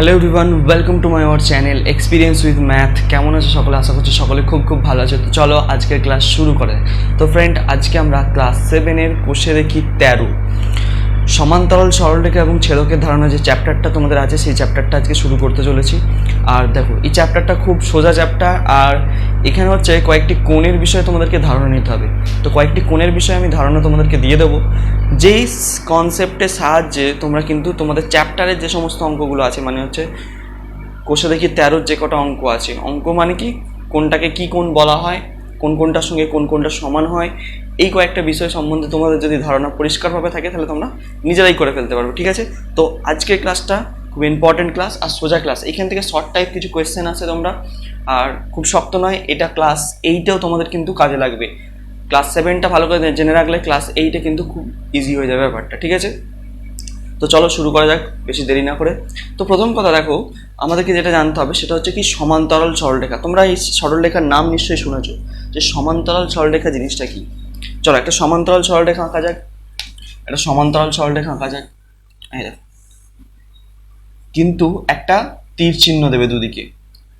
Hello everyone, welcome to my our channel experience with math. কেমন আছে সকলে? আশা করছি সকলে খুব ভালো আছে। তো চলো আজকের ক্লাস শুরু করে। তো ফ্রেন্ড, আজকে আমরা ক্লাস 7-এর কোষে দেখি 13 সমান্তরাল সরলরেখা এবং ছেদকের ধারণা যে চ্যাপ্টারটা তোমাদের আছে, সেই চ্যাপ্টারটা আজকে শুরু করতে চলেছি। আর দেখো, এই চ্যাপ্টারটা খুব সোজা চ্যাপ্টার, আর এখানে হচ্ছে কয়েকটি কোণের বিষয়ে তোমাদেরকে ধারণা নিতে হবে। তো কয়েকটি কোণের বিষয়ে আমি ধারণা তোমাদেরকে দিয়ে দেবো, যেই কনসেপ্টের সাহায্যে তোমরা কিন্তু তোমাদের চ্যাপ্টারের যে সমস্ত অঙ্কগুলো আছে, মানে হচ্ছে কোষে দেখি 13 যে কটা অঙ্ক আছে, অঙ্ক মানে কি, কোনটাকে কি কোণ বলা হয়, কোনটার সঙ্গে কোনটা সমান হয়, এই কয়েকটা বিষয় সম্বন্ধে তোমাদের যদি ধারণা পরিষ্কারভাবে থাকে তাহলে তোমরা নিজেরাই করে ফেলতে পারবে। ঠিক আছে? তো আজকের ক্লাসটা খুব ইম্পর্টেন্ট ক্লাস আর সোজা ক্লাস। এখান থেকে শর্ট টাইপ কিছু কোয়েশ্চেন আছে তোমরা, আর খুব শক্ত নয়। এটা ক্লাস 8-এও তোমাদের কিন্তু কাজে লাগবে। ক্লাস 7টা ভালো করে জেনে রাখলে ক্লাস 8-এ কিন্তু খুব ইজি হয়ে যাবে ব্যাপারটা। ঠিক আছে? তো চলো শুরু করা যাক বেশি দেরি না করে। তো প্রথম কথা দেখো, আমাদেরকে যেটা জানতে হবে সেটা হচ্ছে কি, সমান্তরাল সরলরেখা। তোমরা এই সরলরেখার নাম নিশ্চয়ই শুনেছো, যে সমান্তরাল সরলরেখা জিনিসটা কি। চলো একটা সমান্তরাল সরলরেখা আঁকা যাক। এই দেখো, কিন্তু একটা তীর চিহ্ন দেবে দুদিকে,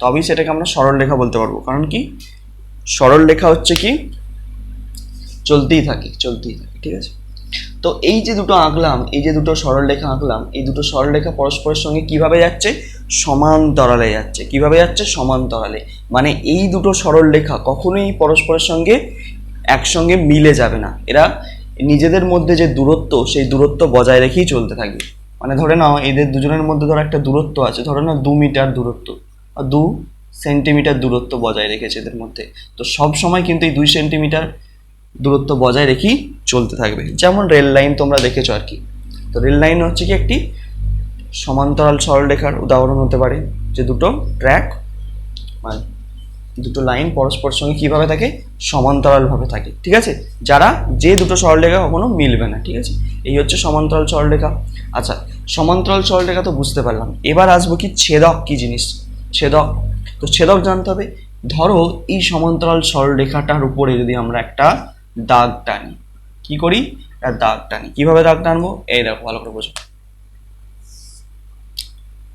তবেই সেটাকে আমরা সরলরেখা বলতে পারবো। কারণ কি, সরলরেখা হচ্ছে কি চলতেই থাকে। ঠিক আছে? তো এই যে দুটো আঁকলাম, এই যে দুটো সরলরেখা আঁকলাম, এই দুটো সরলরেখা পরস্পরের সঙ্গে কিভাবে যাচ্ছে? সমান্তরালে যাচ্ছে। কিভাবে যাচ্ছে? সমান্তরালে। মানে এই দুটো সরলরেখা কখনোই পরস্পরের সঙ্গে একসঙ্গে মিলে যাবে না। এরা নিজেদের মধ্যে যে দূরত্ব, সেই দূরত্ব বজায় রেখেই চলতে থাকবে। মানে ধরে নাও এদের দুজনের মধ্যে ধরো একটা দূরত্ব আছে, ধরে নাও 2 মিটার দূরত্ব বা 2 সেন্টিমিটার দূরত্ব বজায় রেখেছে এদের মধ্যে। তো সব সময় কিন্তু এই 2 সেন্টিমিটার দূরত্ব বজায় রেখেই চলতে থাকবে। যেমন রেল লাইন তোমরা দেখেছো আর কি। তো রেল লাইন হচ্ছে কি একটি সমান্তরাল সরলরেখার উদাহরণ হতে পারে, যে দুটো ট্র্যাক মানে দুটো লাইন পরস্পর সঙ্গে কিভাবে থাকে? সমান্তরালভাবে থাকে। ঠিক আছে? যে দুটো সরলরেখা কখনো মিলবে না। ঠিক আছে? এই হচ্ছে সমান্তরাল সরলরেখা। আচ্ছা, সমান্তরাল সরলরেখা তো বুঝতে পারলাম। এবার আসবো কি, ছেদক কি জিনিস। ছেদক, তো ছেদক জানতে হবে। ধরো এই সমান্তরাল সরলরেখাটার উপরে যদি আমরা একটা দাগ টানি, কি করি? একটা দাগ টানি। কিভাবে দাগ টানবো? এই দেখো, ভালো করে বোঝো।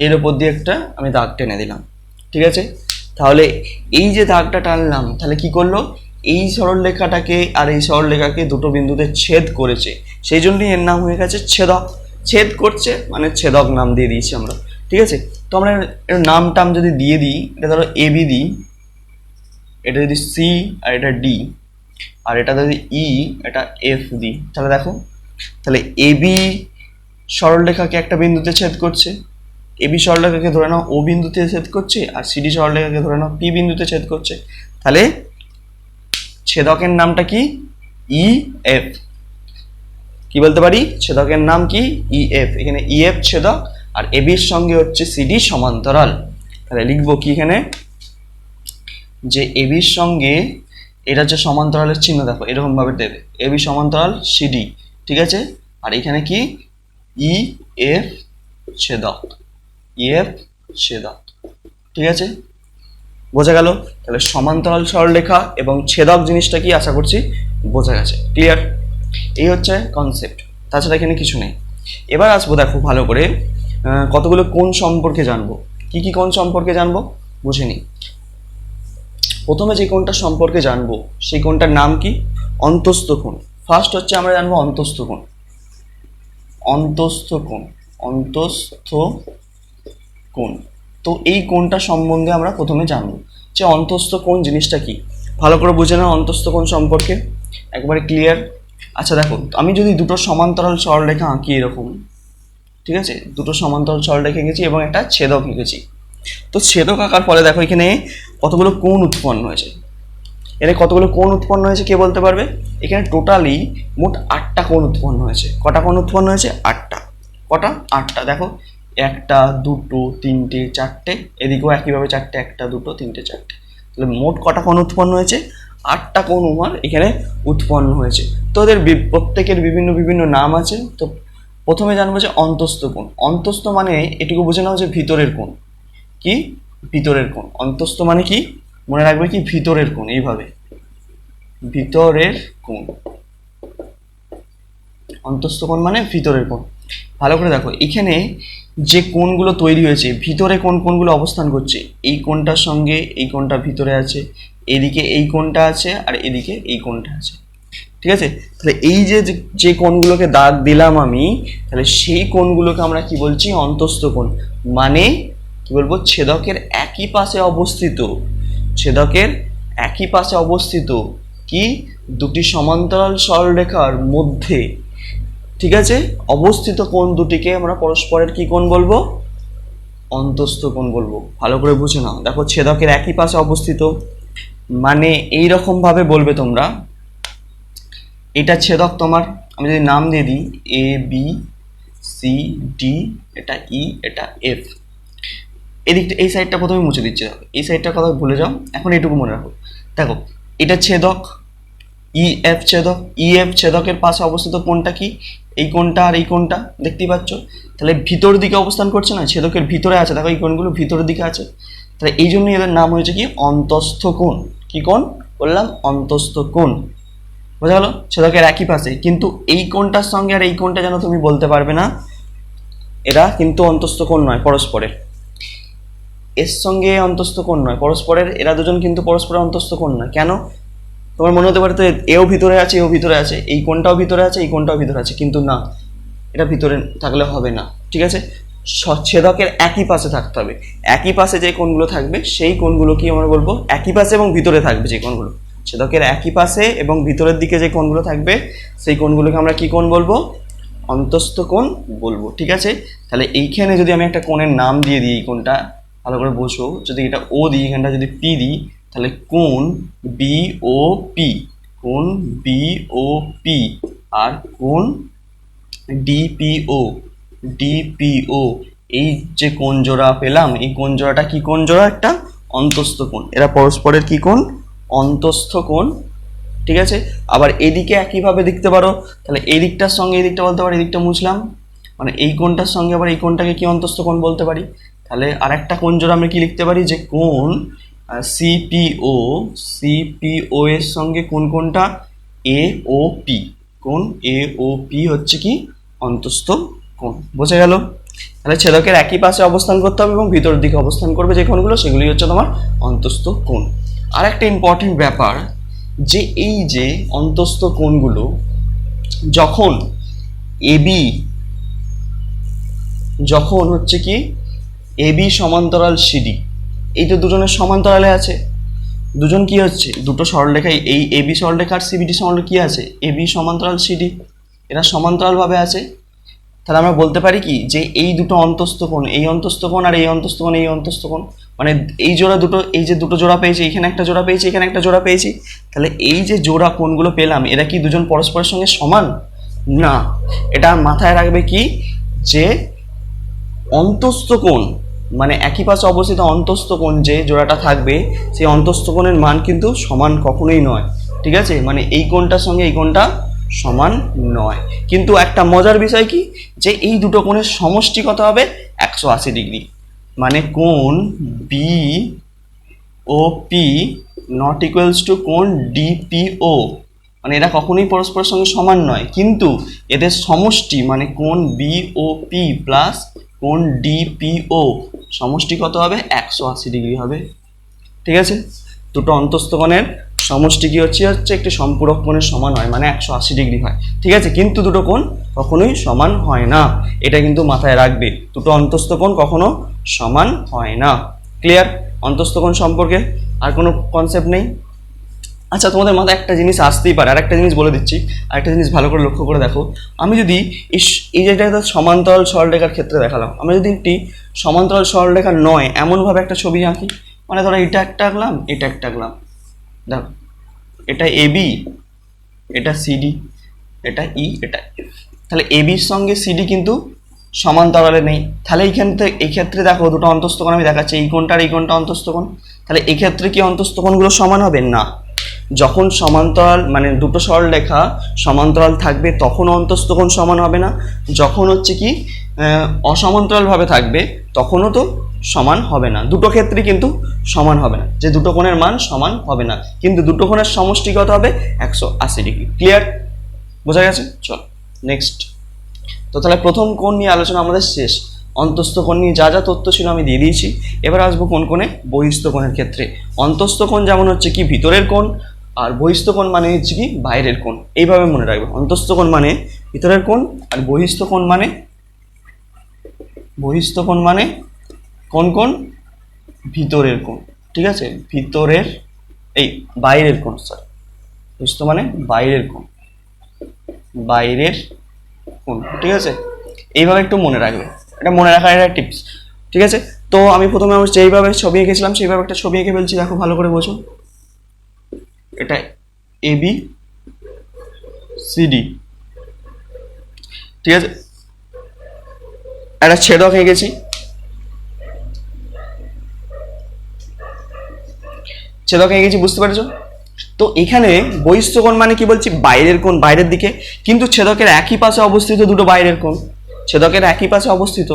এর উপর দিয়ে একটা আমি দাগ টেনে দিলাম। ঠিক আছে? তাহলে এই যে দাগটা টানলাম, তাহলে কি করলো? এই সরলরেখাটাকে আর এই সরলরেখাকে দুটো বিন্দুতে ছেদ করেছে, সেই জন্যই এর নাম হয়ে গেছে ছেদক। ছেদ করছে মানে ছেদক নাম দিয়ে দিয়েছি আমরা। ঠিক আছে? তো আমরা এর নাম টাম যদি দিয়ে দিই, এটা ধরো এবি দিই, এটা যদি সি, আর এটা ডি, আর এটা যদি ই, এটা এফ দিই, তাহলে দেখো, তাহলে এবি সরলরেখাকে একটা বিন্দুতে ছেদ করছে, এবি সরলরেখাকে ধরে নাও ও বিন্দুতে ছেদ করছে, আর সিডি সরলরেখাকে ধরে নাও পি বিন্দুতে ছেদ করছে। তাহলে ছেদকের নামটা কি? E F. কি বলতে পারি? ছেদকের নাম কি? E F. এখানে ই এফ ছেদক, আর এবির সঙ্গে হচ্ছে সিডি সমান্তরাল। তাহলে লিখবো কি এখানে, যে এবির সঙ্গে, এটা হচ্ছে সমান্তরালের চিহ্ন, দেখো এরকম ভাবে দেবে, এবি সমান্তরাল সিডি। ঠিক আছে? আর এখানে কি? ই এফ ছেদক, ইএফ ছেদক। ঠিক আছে? বোঝা গেল? তাহলে সমান্তরাল সরলরেখা এবং ছেদক জিনিসটা কি, আশা করছি বোঝা গেছে। ক্লিয়ার? এই হচ্ছে কনসেপ্ট, তাছাড়া এখানে কিছু নেই। এবার আসবো, দেখো ভালো করে, কতগুলো কোণ সম্পর্কে জানবো। কি কি কোণ সম্পর্কে জানবো বুঝে নিই। প্রথমে যে কোণটা সম্পর্কে জানবো, সেই কোণটার নাম কি? অন্তস্থ কোণ। ফার্স্ট হচ্ছে আমরা জানবো অন্তস্থ কোণ। অন্তস্থ কোণ। তো এই কোণটা সম্বন্ধে আমরা প্রথমে জানবো, যে অন্তস্থ কোণ জিনিসটা কি। ভালো করে বুঝে নাও অন্তস্থ কোণ সম্পর্কে, একবারে ক্লিয়ার। আচ্ছা দেখো, আমি যদি দুটো সমান্তরাল সরলরেখা আঁকি এরকম, ঠিক আছে, দুটো সমান্তরাল সরলরেখা এঁকেছি এবং একটা ছেদক এঁকেছি। তো ছেদক আঁকার ফলে দেখো এখানে কতগুলো কোণ উৎপন্ন হয়েছে। কে বলতে পারবে? এখানে টোটালি মোট 8টা কোণ উৎপন্ন হয়েছে। কটা কোণ উৎপন্ন হয়েছে? 8টা। কটা? 8টা। দেখো, 1টা 2টো 3টে 4টে, এদিকেও একইভাবে 4টে, 1টা 2টো 3টে 4টে। তাহলে মোট কটা কোণ উৎপন্ন হয়েছে? 8টা কোণ আমার এখানে উৎপন্ন হয়েছে। তো ওদের প্রত্যেকের বিভিন্ন বিভিন্ন নাম আছে। তো প্রথমে জানবো যে অন্তস্থ কোণ। অন্তস্থ মানে এটুকু বুঝে নাও যে ভিতরের কোণ। কি? ভিতরের কোণ। অন্তস্থ মানে কি? মনে রাখবে কি? ভিতরের কোণ। এইভাবে ভিতরের কোণ, অন্তস্থ কোণ মানে ভিতরের কোণ। ভালো করে দেখো, এখানে যে কোণগুলো তৈরি হয়েছে ভিতরে কোন কোণগুলো অবস্থান করছে, এই কোণটার সঙ্গে এই কোণটা ভিতরে আছে, এদিকে এই কোণটা আছে আর এদিকে এই কোণটা আছে। ঠিক আছে, তাহলে এই যে যে কোণগুলোকে দাগ দিলাম আমি, তাহলে সেই কোণগুলোকে আমরা কি বলছি? অন্তস্থ কোণ। মানে কি বলবো? ছেদকের একই পাশে অবস্থিত, ছেদকের একই পাশে অবস্থিত কি দুটি সমান্তরাল সরলরেখার মধ্যে, ঠিক আছে, অবস্থিত কোণ দুটিকে আমরা পরস্পরের কি কোণ বলবো? অন্তস্থ কোণ বলবো। ভালো করে বুঝে নাও। দেখো, ছেদকের একই পাশে অবস্থিত মানে এই রকম ভাবে বলবে তোমরা, এটা ছেদক তোমার, আমি যদি নাম দিয়ে দিই এ বি সি ডি, এটা ই, এটা এফ। এদিকটা, এই সাইডটা প্রথমে মুছে দিচ্ছি। দেখো, এই সাইডটার কথা ভুলে যাও, এখন এটুকু মনে রাখো। দেখো, এটা ছেদক, ই এফ ছেদক, ই এফ ছেদকের পাশে অবস্থিত কোণটা কি? এই কোণটা আর এই কোণটা, দেখতেই পাচ্ছ। তাহলে ভিতর দিকে অবস্থান করছে না, ছেদকের ভিতরে আছে। দেখো, এই কোণগুলো ভিতরের দিকে আছে, তাহলে এই জন্যই এদের নাম হয়েছে কি? অন্তস্থ কোণ। কি কোণ বললাম? অন্তস্থ কোণ। বোঝা গেল? ছেদকের একই পাশে, কিন্তু এই কোণটার সঙ্গে আর এই কোণটা যেন তুমি বলতে পারবে না এরা কিন্তু অন্তস্থ কোণ নয় পরস্পরের। এর সঙ্গে অন্তস্থ কোণ নয় পরস্পরের, এরা দুজন কিন্তু পরস্পরের অন্তস্থ কোণ নয়। কেন? তোমার মনে হতে পারে তো এও ভিতরে আছে, এও ভিতরে আছে, এই কোণটাও ভিতরে আছে, এই কোণটাও ভিতরে আছে, কিন্তু না, এটা ভিতরে থাকলে হবে না। ঠিক আছে, ছেদকের একই পাশে থাকতে হবে। একই পাশে যে কোণগুলো থাকবে সেই কোণগুলো কি আমরা বলবো? একই পাশে এবং ভিতরে থাকবে যে কোণগুলো, ছেদকের একই পাশে এবং ভিতরের দিকে যে কোণগুলো থাকবে সেই কোণগুলোকে আমরা কি কোণ বলবো? অন্তস্থ কোণ বলবো। ঠিক আছে, তাহলে এইখানে যদি আমি একটা কোণের নাম দিয়ে দিই, এই কোণটা ভালো করে বোঝো, যদি এটা ও দিই, এখানটা যদি পি দিই, তাহলে কোণ বি ও পি, কোণ বি ও পি, আর কোণ ডিপিও, ডিপিও, এই যে কোণ জোড়া পেলাম, এই কোণ জোড়াটা কি কোণ জোড়া? একটা অন্তস্থ কোণ। এরা পরস্পরের কি কোণ? অন্তস্থ কোণ। ঠিক আছে, আবার এদিকে একইভাবে দেখতে পারো, তাহলে এই দিকটার সঙ্গে এই দিকটা বলতে পারি, এদিকটা মুছলাম, মানে এই কোণটার সঙ্গে আবার এই কোণটাকে কি অন্তস্থ কোণ বলতে পারি। তাহলে আর একটা কোণ জোড়া আমরা কি লিখতে পারি? যে কোণ সিপিও, সিপিও এর সঙ্গে কোন কোণটা? এ ও পি, কোণ এ ও পি হচ্ছে কি? অন্তস্থ কোণ। বোঝা গেল? তাহলে ছেদকের একই পাশে অবস্থান করতে হবে এবং ভিতরের দিকে অবস্থান করবে যে কোণগুলো, সেগুলি হচ্ছে তোমার অন্তস্থ কোণ। আর একটা ইম্পর্টেন্ট ব্যাপার, যে এই যে অন্তস্থ কোণগুলো যখন এবি, যখন হচ্ছে কি এবি সমান্তরাল সিডি, এই তো দুজনের সমান্তরালে আছে, দুজন কি হচ্ছে? দুটো সরলরেখায়, এই এবি সরলরেখা আর সিবিডি সরলরেখা কি আছে? এবি সমান্তরাল সিডি, এরা সমান্তরালভাবে আছে। তাহলে আমরা বলতে পারি কি? যে এই দুটো অন্তস্থ কোণ, এই অন্তস্থ কোণ আর এই অন্তস্থ কোণ, এই অন্তস্থ কোণ, মানে এই জোড়া দুটো, এই যে দুটো জোড়া পেয়েছি, এখানে একটা জোড়া পেয়েছি, এখানে একটা জোড়া পেয়েছি, তাহলে এই যে জোড়া কোণগুলো পেলাম, এরা কি দুজন পরস্পরের সঙ্গে সমান? না। এটা মাথায় রাখবে কি? যে অন্তস্থ কোণ মানে একই পাশে অবস্থিত অন্তস্থ কোণ যে জোড়াটা থাকবে, সেই অন্তস্থ কোণের মান কিন্তু সমান কখনোই নয়। ঠিক আছে, মানে এই কোণটার সঙ্গে এই কোণটা সমান নয়। কিন্তু একটা মজার বিষয় কি? যে এই দুটো কোণের সমষ্টি কত হবে? 180 ডিগ্রি। মানে কোণ B O P not equals to কোণ ডিপিও, মানে এরা কখনোই পরস্পরের সঙ্গে সমান নয়, কিন্তু এদের সমষ্টি মানে কোণ বি ও পি প্লাস কোণ ডিপিও সমষ্টি কত হবে? 180 ডিগ্রি হবে। ঠিক আছে, দুটো অন্তস্থ কোণের সমষ্টি কি হচ্ছে? একটি সম্পূরক কোণের সমান হয়, মানে 180 ডিগ্রি হয়। ঠিক আছে, কিন্তু দুটো কোণ কখনোই সমান হয় না, এটা কিন্তু মাথায় রাখবে। দুটো অন্তস্থ কোণ কখনো সমান হয় না। ক্লিয়ার অন্তস্থ কোণ সম্পর্কে? আর কোনো কনসেপ্ট নেই? আচ্ছা, তোমাদের মাথায় একটা জিনিস আসতেই পারে, আর একটা জিনিস বলে দিচ্ছি, আর একটা জিনিস ভালো করে লক্ষ্য করে দেখো। আমি যদি এই যেটা সমান্তরাল সরলরেখার ক্ষেত্রে দেখালাম, আমি যদি একটি সমান্তরাল সরলরেখা নয় এমনভাবে একটা ছবি আঁকি, মানে ধরো এটা একটা আঁকলাম, এটা একটা আঁকলাম, দেখো এটা এবি, এটা সিডি, এটা ই, এটা এফ। তাহলে এবির সঙ্গে সিডি কিন্তু সমান্তরালে নেই, তাহলে এই ক্ষেত্রে দেখো দুটো অন্তস্থ কোণ আমি দেখাচ্ছি, এই কোণটা আর এই কোণটা অন্তস্থ কোণ, তাহলে এই ক্ষেত্রে কি অন্তস্থ কোণগুলো সমান হবে? না। যখন সমান্তরাল মানে দুটো সরলরেখা সমান্তরাল থাকবে তখন অন্তস্থ কোণ সমান হবে না, যখন হচ্ছে কি অসমান্তরালভাবে থাকবে তখনও তো সমান হবে না। দুটো ক্ষেত্রে কিন্তু সমান হবে না, যে দুটো কোণের মান সমান হবে না, কিন্তু দুটো কোণের সমষ্টি কত হবে? 180 ডিগ্রি। ক্লিয়ার? বোঝা গেছে? চল নেক্সট। তো তাহলে প্রথম কোণ নিয়ে আলোচনা আমাদের শেষ। অন্তস্থ কোণ নিয়ে যা যা তথ্য ছিল আমি দিয়ে দিয়েছি। এবার আসবো কোন কোণে? বহিস্থ কোণের ক্ষেত্রে। অন্তস্থ কোণ যেমন হচ্ছে কি ভিতরের কোণ, আর বহিস্থ কোণ মানে হচ্ছে কি বাইরের কোণ। এইভাবে মনে রাখবে, অন্তস্থ কোণ মানে ভিতরের কোণ, আর বহিস্থ কোণ মানে কোন কোণ? ভিতরের কোণ। ঠিক আছে, ভিতরের এই বাইরের কোণ, সরি, বহিস্থ মানে বাইরের কোণ, বাইরের কোণ। ঠিক আছে, এইভাবে একটু মনে রাখবে, এটা মনে রাখার একটা টিপস। ঠিক আছে, তো আমি প্রথমে আমার যেইভাবে ছবি এঁকেছিলাম সেইভাবে একটা ছবি এঁকে ফেলছি, দেখো ভালো করে বোঝো। এটা এবি সিডি। ঠিক আছে, একটা ছেদক এঁকেছি, ছেদক এঁকেছি, বুঝতে পেরেছো? তো এখানে বহিস্থ কোণ মানে কি বলছি? বাইরের কোণ, বাইরের দিকে, কিন্তু ছেদকের একই পাশে অবস্থিত দুটো বাইরের কোণ। ছেদকের একই পাশে অবস্থিত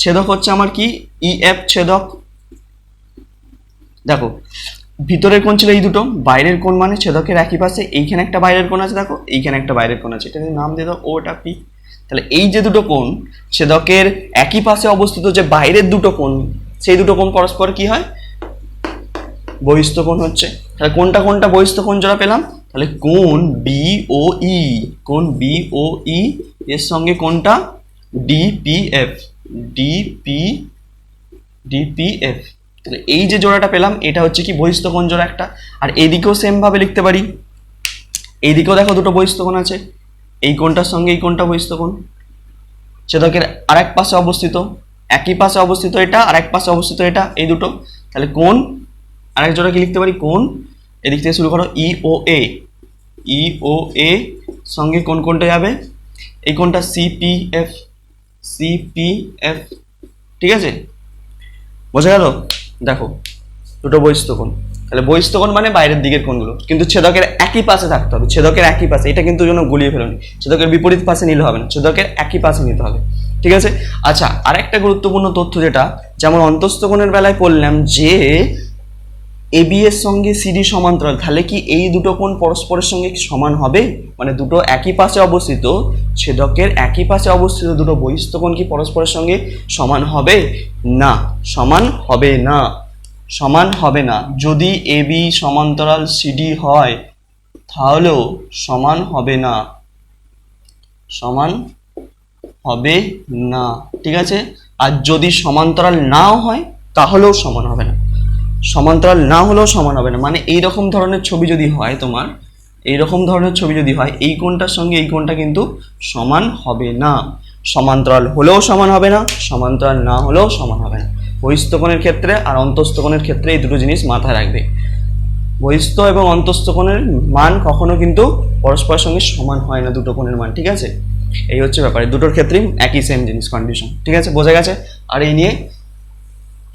ছেদক হচ্ছে আমার কি ইএফ ছেদক। দেখো ভিতরের কোণ ছিল এই দুটো, বাইরের কোণ মানে ছেদকের একই পাশে এইখানে একটা বাইরের কোণ আছে, দেখো এইখানে একটা বাইরের কোণ আছে, এটাকে নাম দিয়ে দাও ওটা পি। তাহলে এই যে দুটো কোণ ছেদকের একই পাশে অবস্থিত, যে বাইরের দুটো কোণ, সেই দুটো কোণ পরস্পর কি হয়? বহিস্থ কোণ হচ্ছে। তাহলে কোনটা কোনটা বহিস্থ কোণ জোড়া পেলাম? তাহলে কোণ বি ও ই, কোণ বি ও ই এর সঙ্গে কোনটা? DPF, DPF. তাহলে এই যে জোড়াটা পেলাম এটা হচ্ছে কি বহিস্থ কোণ জোড়া একটা। আর এইদিকেও সেম ভাবে লিখতে পারি, এইদিকেও দেখো দুটো বহিস্থ কোণ আছে, এই কোণটার সঙ্গে এই কোণটা বহিস্থ কোণ, ছেদকের আরেক পাশে অবস্থিত, একই পাশে অবস্থিত এটা, আরেক পাশে অবস্থিত এটা, এই দুটো। তাহলে কোণ আরেক জোড়া কি লিখতে পারি? কোণ এদিক থেকে শুরু করো ইও এ, ইও এ সঙ্গে কোন কোনটা যাবে? এই কোণটা সিপিএফ, সিপিএফ। ঠিক আছে, বোঝা গেল? দেখো দুটো বহিস্থ কোণ। তাহলে বহিস্থ কোণ মানে বাইরের দিকের কোণগুলো, কিন্তু ছেদকের একই পাশে থাকতে হবে, ছেদকের একই পাশে। এটা কিন্তু যেন গুলিয়ে ফেলোনি, ছেদকের বিপরীত পাশে নিলে হবে না, ছেদকের একই পাশে নিতে হবে। ঠিক আছে, আচ্ছা আরেকটা গুরুত্বপূর্ণ তথ্য, যেটা যেমন অন্তস্থ কোণের বেলায় বললাম যে এবি এর সঙ্গে সিডি সমান্তরাল, তাহলে কি এই দুটো কোণ পরস্পরের সঙ্গে সমান হবে? মানে দুটো একই পাশে অবস্থিত, ছেদকের একই পাশে অবস্থিত দুটো বহিস্থ কোণ কি পরস্পরের সঙ্গে সমান হবে? না, সমান হবে না, সমান হবে না। যদি এবি সমান্তরাল সিডি হয় তাহলেও সমান হবে না, সমান হবে না। ঠিক আছে, আর যদি সমান্তরাল নাও হয় তাহলেও সমান হবে না, সমান্তরাল না হলেও সমান হবে না। মানে এইরকম ধরনের ছবি যদি হয় তোমার, এইরকম ধরনের ছবি যদি হয়, এই কোণটার সঙ্গে এই কোণটা কিন্তু সমান হবে না। সমান্তরাল হলেও সমান হবে না, সমান্তরাল না হলেও সমান হবে না। বহিস্থ কোণের ক্ষেত্রে আর অন্তস্থ কোণের ক্ষেত্রে এই দুটো জিনিস মাথায় রাখবে। বহিস্থ এবং অন্তস্থ কোণের মান কখনো কিন্তু পরস্পরের সঙ্গে সমান হয় না, দুটো কোণের মান। ঠিক আছে, এই হচ্ছে ব্যাপার, দুটোর ক্ষেত্রেই একই সেম জিনিস, কন্ডিশন। ঠিক আছে, বোঝা গেছে? আর এই নিয়ে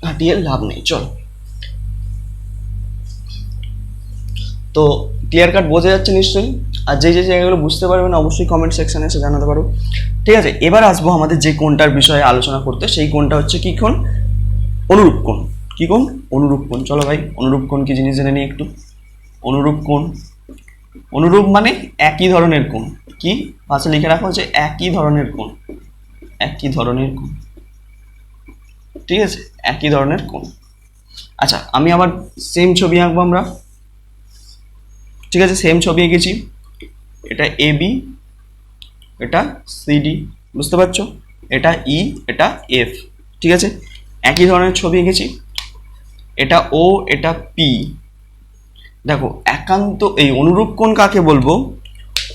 হাঁটিয়ে লাভ নেই, চল। তো ক্লিয়ার কাট বোঝা যাচ্ছে নিশ্চয়ই? আর যে যে জায়গাগুলো বুঝতে পারবে না অবশ্যই কমেন্ট সেকশনে এসে জানাতে পারো। ঠিক আছে, এবার আসবো আমাদের যে কোণটার বিষয়ে আলোচনা করতে, সেই কোণটা হচ্ছে কি কোণ? অনুরূপ কোণ। কি কোণ? অনুরূপ কোণ। চলো ভাই, অনুরূপ কোণ কি জিনিস জেনে নিই একটু। অনুরূপ কোণ, অনুরূপ মানে একই ধরনের কোণ। কি পাশে লিখে রাখো যে একই ধরনের কোণ, একই ধরনের কোণ। ঠিক আছে, একই ধরনের কোণ। আচ্ছা আমি আবার সেম ছবি আঁকবো আমরা। ঠিক আছে, সেম ছবি এঁকেছি, এটা এবি, এটা সিডি, বুঝতে পারছো? এটা ই, এটা এফ। ঠিক আছে, একই ধরনের ছবি এঁকেছি, এটা ও, এটা পি। দেখো একান্ত এই অনুরূপ কোণ কাকে বলবো?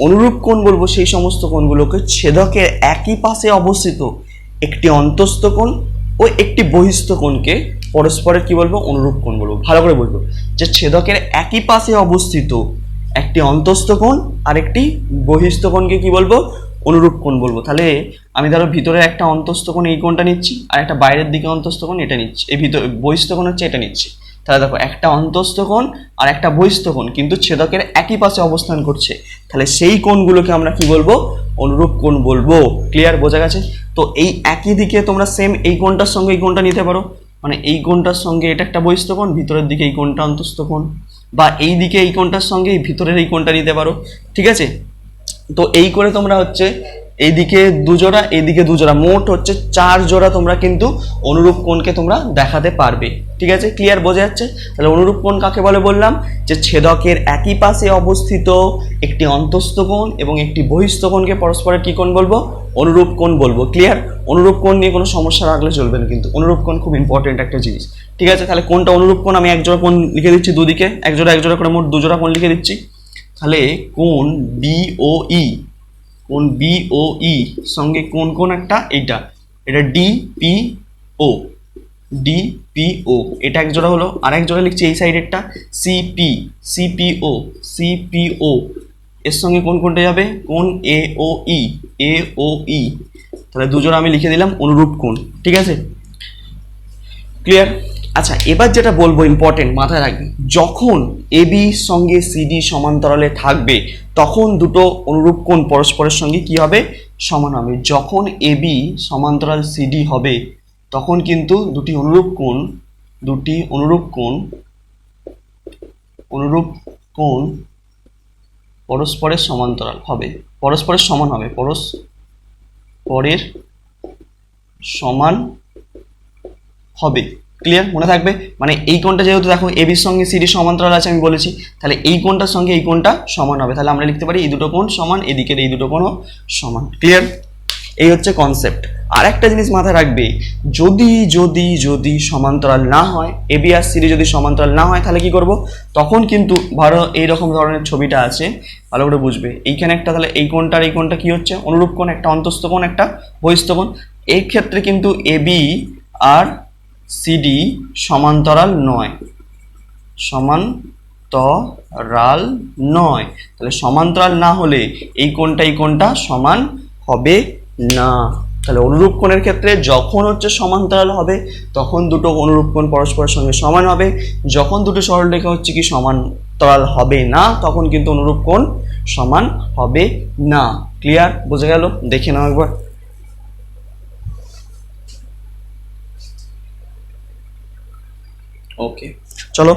অনুরূপ কোণ বলবো সেই সমস্ত কোণগুলোকে ছেদকের একই পাশে অবস্থিত একটি অন্তস্থ কোণ ও একটি বহিস্থ কোণকে পরস্পরের কি বলবো? অনুরূপ কোণ বলবো। ভালো করে বলবো যে ছেদকের একই পাশে অবস্থিত একটি অন্তস্থ কোণ আর একটি বহিস্থ কোণকে কি বলবো? অনুরূপ কোণ বলবো। তাহলে আমি ধরো ভিতরে একটা অন্তস্থ কোণ এই কোণটা নিচ্ছি, আর একটা বাইরের দিকে অন্তস্থ কোণ এটা নিচ্ছি, এই ভিতরে বহিস্থ কোণ হচ্ছে এটা নিচ্ছি। তাহলে দেখো একটা অন্তস্থ কোণ আর একটা বহিস্থ কোণ কিন্তু ছেদকের একই পাশে অবস্থান করছে, তাহলে সেই কোণগুলোকে আমরা কি বলবো? অনুরূপ কোণ বলবো। ক্লিয়ার, বোঝা গেছে? তো এই একই দিকে তোমরা সেম এই কোণটার সঙ্গে এই কোণটা নিতে পারো, মানে এই কোণটার সঙ্গে এটা একটা বহিস্থ কোণ, ভিতরের দিকে এই কোণটা অন্তস্থ কোণ, বা এই দিকে এই কোণটার সঙ্গে এই ভিতরের এই কোণটা নিতে পারো। ঠিক আছে, তো এই করে তোমরা হচ্ছে এইদিকে দুজোড়া, এইদিকে দুজোড়া, মোট হচ্ছে 4 জোড়া তোমরা কিন্তু অনুরূপ কোণকে তোমরা দেখাতে পারবে। ঠিক আছে, ক্লিয়ার, বোঝা যাচ্ছে? তাহলে অনুরূপ কোণ কাকে বলে বললাম, যে ছেদকের একই পাশে অবস্থিত একটি অন্তস্থ কোণ এবং একটি বহিস্থ কোণকে পরস্পরের কি কোণ বলবো, অনুরূপ কোণ বলবো। ক্লিয়ার? অনুরূপ কোণ নিয়ে কোনো সমস্যা রাখলে চলবে না, কিন্তু অনুরূপ কোণ খুব ইম্পর্টেন্ট একটা জিনিস। ঠিক আছে, তাহলে কোনটা অনুরূপ কোণ, আমি এক জোড়া কোণ লিখে দিচ্ছি, দুদিকে এক জোড়া করে মোট 2 জোড়া কোণ লিখে দিচ্ছি। তাহলে কোণ বিওই, কোণ বিওই সঙ্গে কোণ একটা, এটা ডিপিও, ডিপিও এটা এক জোড়া হলো। আর এক জোড়া লিখছি এই সাইডেরটা সিপিও এর সঙ্গে কোনটা যাবে, কোণ এওই, তাহলে 2 জোড়া আমি লিখে দিলাম অনুরূপ কোণ। ঠিক আছে, ক্লিয়ার? আচ্ছা, এবার যেটা বলবো ইম্পর্টেন্ট, মাথায় রাখবে, যখন এবি সঙ্গে সিডি সমান্তরালে থাকবে তখন দুটো অনুরূপ কোণ পরস্পরের সঙ্গে কি হবে, সমান হবে। যখন এবি সমান্তরাল সিডি হবে তখন কিন্তু দুটি অনুরূপ কোণ পরস্পরের সমান্তরাল হবে, পরস্পরের সমান হবে, পরস্পরের সমান হবে। ক্লিয়ার? মনে থাকবে, মানে এই কোণটা যেহেতু দেখো এবির সঙ্গে সিডি সমান্তরাল আছে আমি বলেছি, তাহলে এই কোণটার সঙ্গে এই কোণটা সমান হবে। তাহলে আমরা লিখতে পারি এই দুটো কোণ সমান, এদিকের এই দুটো কোণও সমান। ক্লিয়ার? এই হচ্ছে কনসেপ্ট। আর একটা জিনিস মাথায় রাখবে, যদি সমান্তরাল না হয়, এবি আর সিডি যদি সমান্তরাল না হয় তাহলে কি করব, তখন কিন্তু ধরো এইরকম ধরনের ছবিটা আছে, ভালো করে বুঝবে। এইখানে একটা, তাহলে এই কোণটা আর এই কোণটা কি হচ্ছে, অনুরূপ কোণ, একটা অন্তস্থ কোণ একটা বহিস্থ কোণ। এই ক্ষেত্রে কিন্তু এবি আর সিডি সমান্তরাল নয়, তাহলে সমান্তরাল না হলে এই কোণটা সমান হবে না। তাহলে অনুরূপ কোণের ক্ষেত্রে যখন হচ্ছে সমান্তরাল হবে তখন দুটো অনুরূপ কোণ পরস্পরের সঙ্গে সমান হবে, যখন দুটো সরলরেখা হচ্ছে কি সমান্তরাল হবে না তখন কিন্তু অনুরূপ কোণ সমান হবে না। ক্লিয়ার? বোঝা গেল? দেখে নাও একবার। ওকে, চলো,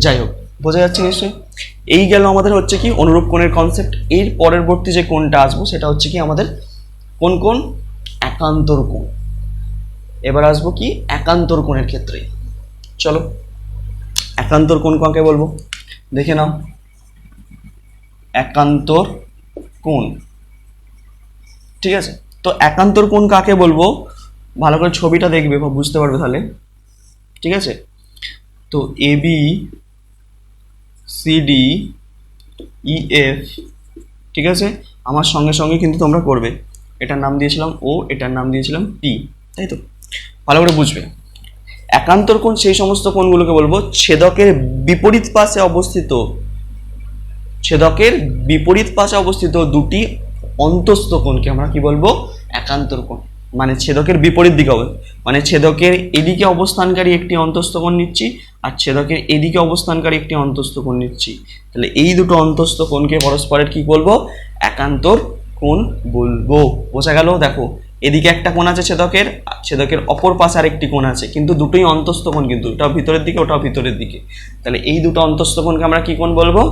যাই হোক, বোঝা যাচ্ছে নিশ্চয়ই? এই গেল আমাদের হচ্ছে কি অনুরূপ কোণের কনসেপ্ট। এর পরবর্তী যে কোণটা আসবো সেটা হচ্ছে কি আমাদের কোণ একান্তর কোণ। এবার আসবো কি একান্তর কোণের ক্ষেত্রে। চলো, একান্তর কোণ কাকে বলবো দেখে নাও। একান্তর কোণ, ঠিক আছে, তো একান্তর কোণ কাকে বলবো ভালো করে ছবিটা দেখবে বা বুঝতে পারবে তাহলে। ঠিক আছে, তো এবি সিডি ইএফ, ঠিক আছে, আমার সঙ্গে কিন্তু তোমরা করবে। এটার নাম দিয়েছিলাম ও, এটার নাম দিয়েছিলাম পি, তাই তো? ভালো করে বুঝবে। একান্তর কোণ সেই সমস্ত কোণগুলোকে বলবো ছেদকের বিপরীত পাশে অবস্থিত দুটি অন্তস্থ কোণকে আমরা কি বলবো, একান্তর কোণ। মানে ছেদকের বিপরীত দিকে হবে, মানে ছেদকের এদিকে অবস্থানকারী একটি অন্তস্থ কোণ নিচ্ছি আর ছেদকের এদিকে অবস্থানকারী একটি অন্তস্থ কোণ নিচ্ছি। তাহলে এই দুটো অন্তস্থ কোণকে পরস্পরের কি বলবো, একান্তর কোণ বলবো। বোঝা গেল? দেখো, এদিকে একটা কোণ আছে ছেদকের অপর পাশে আর একটি কোণ আছে, কিন্তু দুটোই অন্তস্থ কোণ, কিন্তু ওটাও ভিতরের দিকে ওটাও ভিতরের দিকে। তাহলে এই দুটো অন্তস্থ কোণকে আমরা কি কোণ বলবো,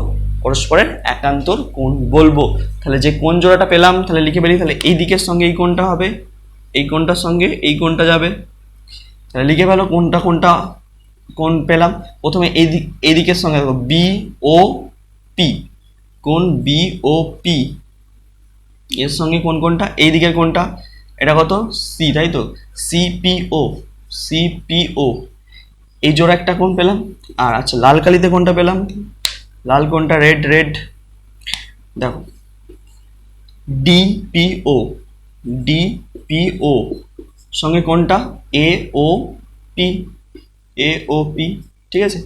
পরস্পরের একান্তর কোণ বলবো। তাহলে যে কোণ জোড়াটা পেলাম তাহলে লিখে বেরিয়ে, তাহলে এই দিকের সঙ্গে এই কোণটা হবে, এই কোণটার সঙ্গে এই কোণটা যাবে। তাহলে লিখে ফেলো কোণটা কোণ পেলাম। প্রথমে এই দিকের সঙ্গে দেখো বি ও পি, কোণ বি ও পি এর সঙ্গে কোণটা এই দিকের কোণটা, এটা কত, সি, তাই তো, সিপিও এই জোড়া একটা কোণ পেলাম। আর আচ্ছা, লাল কালিতে কোণটা পেলাম, লাল কোণটা রেড, দেখো ডিপিও সঙ্গে কোণটা এওপি, ঠিক আছে।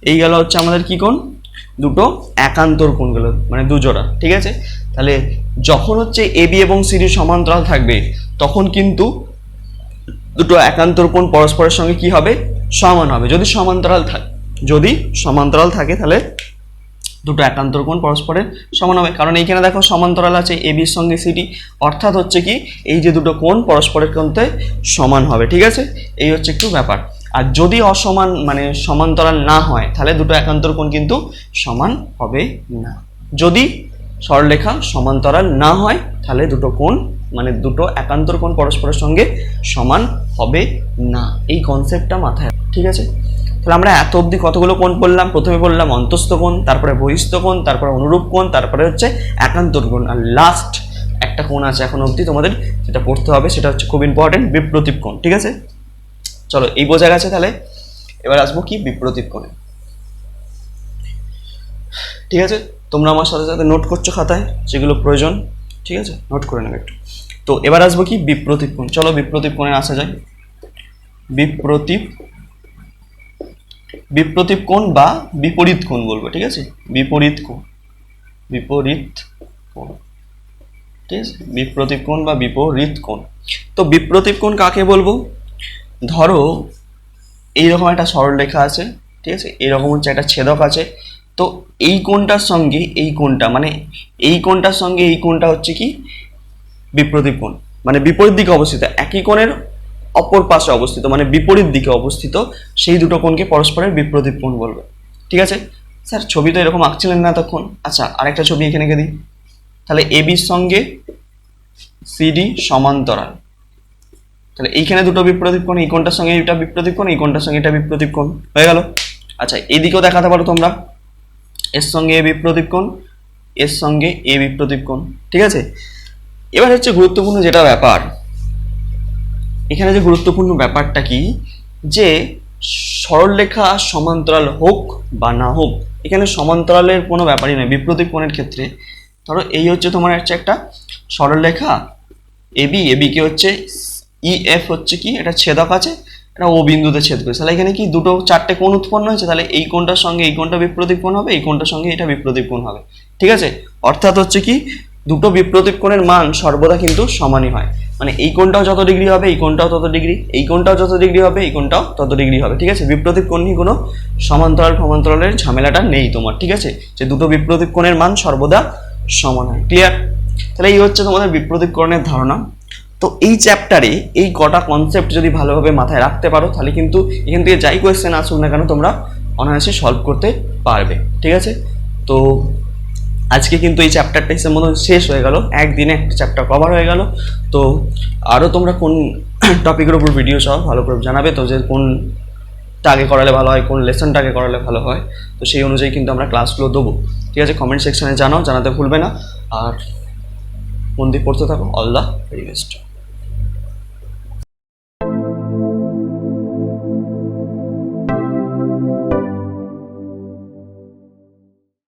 এই গেল হচ্ছে আমাদের কি কোণ, দুটো একান্তর কোণ গেল, মানে দু জোড়া। ঠিক আছে, তাহলে যখন হচ্ছে এবি এবং সিডি সমান্তরাল থাকবে তখন কিন্তু দুটো একান্তর কোণ পরস্পরের সঙ্গে কি হবে, সমান হবে। যদি সমান্তরাল থাকে তাহলে দুটো একান্তর কোণ পরস্পরের সমান হবে, কারণ এইখানে দেখো সমান্তরাল আছে এবির সঙ্গে সিডি, অর্থাৎ হচ্ছে কি এই যে দুটো কোণ পরস্পরের কোণতে সমান হবে। ঠিক আছে, এই হচ্ছে একটু ব্যাপার। আর যদি অসমান মানে সমান্তরাল না হয় তাহলে দুটো একান্তর কোণ কিন্তু সমান হবে না। যদি সরলরেখা সমান্তরাল না হয় তাহলে দুটো কোণ মানে দুটো একান্তর কোণ পরস্পরের সঙ্গে সমান হবে না। এই কনসেপ্টটা মাথায়, ঠিক আছে? তাহলে আমরা এত অবধি কতগুলো কোণ পড়লাম? প্রথমে বললাম অন্তস্থ কোণ, তারপরে বহিস্থ কোণ, তারপরে অনুরূপ কোণ, তারপরে হচ্ছে একান্তর কোণ, আর লাস্ট একটা কোণ আছে এখন অবধি তোমাদের যেটা পড়তে হবে, সেটা হচ্ছে খুব ইম্পর্টেন্ট, বিপ্রতীপ কোণ। ঠিক আছে, চলো এই বোঝা গেছে। তাহলে এবার আসবো কি বিপ্রতীপ কোণে। ঠিক আছে, তোমরা আমার সাথে সাথে নোট করছো খাতায় যেগুলো প্রয়োজন, ঠিক আছে, নোট করে নেবে একটু। তো এবার আসবো কি বিপ্রতীপ কোণ। চলো বিপ্রতীপ কোণে আসা যায়। বিপ্রতীপ কোণ বা বিপরীত কোণ বলবো, ঠিক আছে, বিপরীত কোণ, বিপরীত কোণ, ঠিক আছে, বিপ্রতীপ কোণ বা বিপরীত কোণ। তো বিপ্রতীপ কোণ কাকে বলবো? ধরো এইরকম একটা সরলরেখা আছে, ঠিক আছে, এরকম হচ্ছে একটা ছেদক আছে। তো এই কোণটার সঙ্গে এই কোণটা, মানে এই কোণটার সঙ্গে এই কোণটা হচ্ছে কি বিপ্রতীপ কোণ, মানে বিপরীত দিকে অবস্থিত, একই কোণের অপর পাশে অবস্থিত, মানে বিপরীত দিকে অবস্থিত সেই দুটো কোণকে পরস্পরের বিপ্রতীপ কোণ বলবে। ঠিক আছে স্যার, ছবি তো এরকম আঁকছিলেন না তখন। আচ্ছা, আরেকটা ছবি এখানে এঁকে দিই। তাহলে এবির সঙ্গে সিডি সমান্তরাল, তাহলে এইখানে দুটো বিপ্রতীপ কোণ, এই কোণটার সঙ্গে এটা বিপ্রতীপ কোণ, এই কোণটার সঙ্গে এটা বিপ্রতীপ কোণ হয়ে গেল। আচ্ছা, এদিকেও দেখাতে পারো তোমরা, এর সঙ্গে এ বিপ্রতীপ কোণ, এর সঙ্গে এ বিপ্রতীপ কোণ। ঠিক আছে, এবার হচ্ছে গুরুত্বপূর্ণ যেটা ব্যাপার, এখানে যে গুরুত্বপূর্ণ ব্যাপারটা কি, যে সরলরেখা সমান্তরাল হোক বা না হোক, এখানে সমান্তরালের কোনো ব্যাপারই নয় বিপ্রতীপ কোণের ক্ষেত্রে। ধরো এই হচ্ছে তোমার হচ্ছে একটা সরলরেখা এবি, এবিকে হচ্ছে ইএফ হচ্ছে কি এটা ছেদক আছে, এটা ও বিন্দুতে ছেদ করেছে। তাহলে এখানে কি দুটো চারটে কোণ উৎপন্ন হয়েছে, তাহলে এই কোণটার সঙ্গে এই কোণটা বিপ্রতীপ কোণ হবে, এই কোণটার সঙ্গে এটা বিপ্রতীপ কোণ হবে। ঠিক আছে, অর্থাৎ হচ্ছে কি দুটো বিপ্রতীপ কোণের মান সর্বদা কিন্তু সমানই হয়, মানে এই কোণটাও যত ডিগ্রি হবে এই কোণটাও তত ডিগ্রি, এই কোণটাও যত ডিগ্রি হবে এই কোণটাও তত ডিগ্রি হবে। ঠিক আছে, বিপ্রতীপ কোণ নিয়ে কোনো সমান্তরাল সমান্তরালের ঝামেলাটা নেই তোমার। ঠিক আছে, যে দুটো বিপ্রতীপ কোণের মান সর্বদা সমান হয়। ক্লিয়ার? তাহলে এই হচ্ছে তোমাদের বিপ্রতীপ কোণের ধারণা। তো এই চ্যাপ্টারে এই কটা কনসেপ্ট যদি ভালোভাবে মাথায় রাখতে পারো, তাহলে কিন্তু এখান থেকে যাই কোয়েশ্চেন আসুক না কেন তোমরা অনায়াসে সলভ করতে পারবে। ঠিক আছে, তো আজকে কিন্তু এই চ্যাপ্টারটা হিসেবে মতো শেষ হয়ে গেল, একদিনে একটা চ্যাপ্টার কভার হয়ে গেল। তো আরও তোমরা কোন টপিকের উপর ভিডিও চাও ভালো করে জানাবে, তো যে কোনটা আগে করালে ভালো হয়, কোন লেসনটা আগে করালে ভালো হয়, তো সেই অনুযায়ী কিন্তু আমরা ক্লাসগুলো দেবো। ঠিক আছে, কমেন্ট সেকশনে জানাও, জানাতে ভুলবে না। আর মন দিয়ে পড়তে থাকো। All the very best.